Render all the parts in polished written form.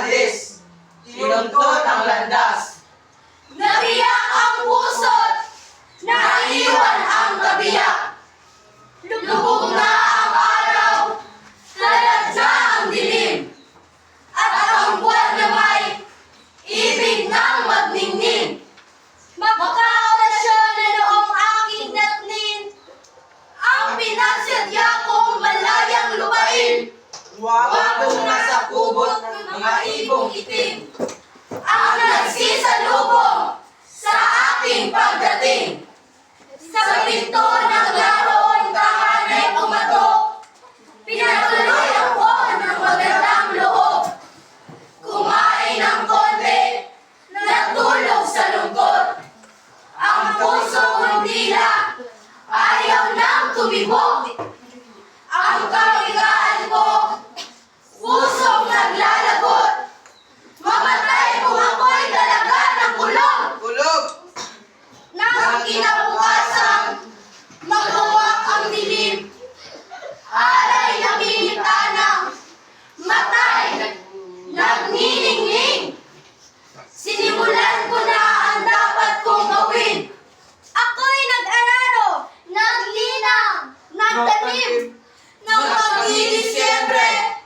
umalis, tinuntot ang landas. Nabiyak ang puso't naiwan ang kabiyak. Lubog na ang araw, taladya ang dilim. At ang buwan na may ibig ng magningning. Makaorasyon na noong aking datnin, ang pinasadya kong malayang lupain. Wawagong nasa kubot, mga ibong itim. Ang nagsisalubong sa aking pagdating. Sa pinto ng laron kahanay pumatok, pinatuloy ako ng magandang loob. Kumain ng konti, natulog sa lungkot. Ang puso kong tila ayaw nang tumibok. Ang kamigaan ko, pusong naglalagot. Mamatay kung ako'y talaga ng kulong. Kulog! Nang kinabukasan, magawak ang dilim. Alay na bintana, matay, nagniningning. Sinimulan ko na ang dapat kong gawin. Ako'y nag-araro, naglinang, nagtanim. Nang magdi-Disyembre,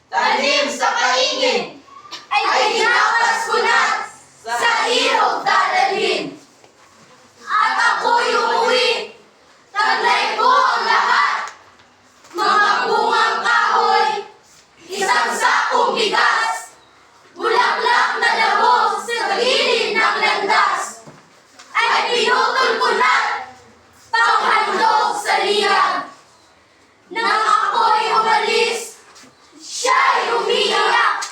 Tanim sa kaingin, ay hinapas ko na sa irog dadalhin. At ako'y umuwi, taglay ko ang lahat. Mga bungang kahoy, isang sakong bigas, bulaklak na damo sa gilid ng landas. Ay pinutol ko na, panghandog sa liyag. Nang ako'y umalis, siya'y umiiyak.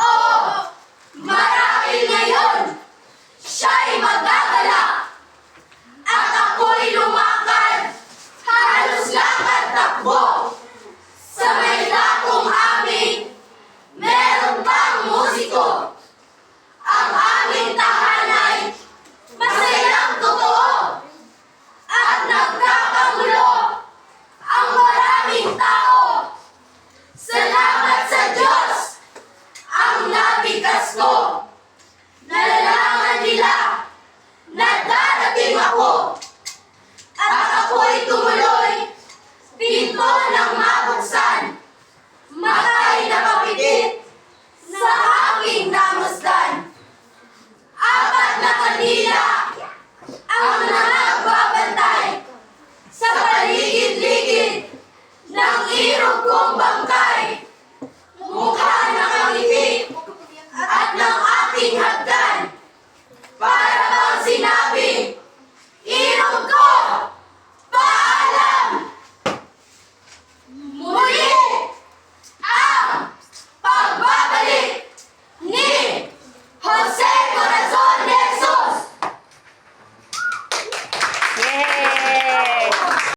Oh, marahil ngayon, siya'y magagalak. At ako'y lumakad, halos lakad takbo. Sa may lakong aming, meron pang musiko. Ang aming tahanay, masayang totoo. At nagkakagulo ang maraming tao. Salamat sa Diyos, ang nabigkas ko. Nalalaman nila na darating ako. At ako'y tumuloy, pinto ng mabuksan. Matay na kapikit sa aking namasdan. Apat na kanila ang nagbabantay sa paligid-ligid ng irog kong bangkay. Mukha na kangiti at ng ating hagdan. Para bang sinabing, irog ko, paalam!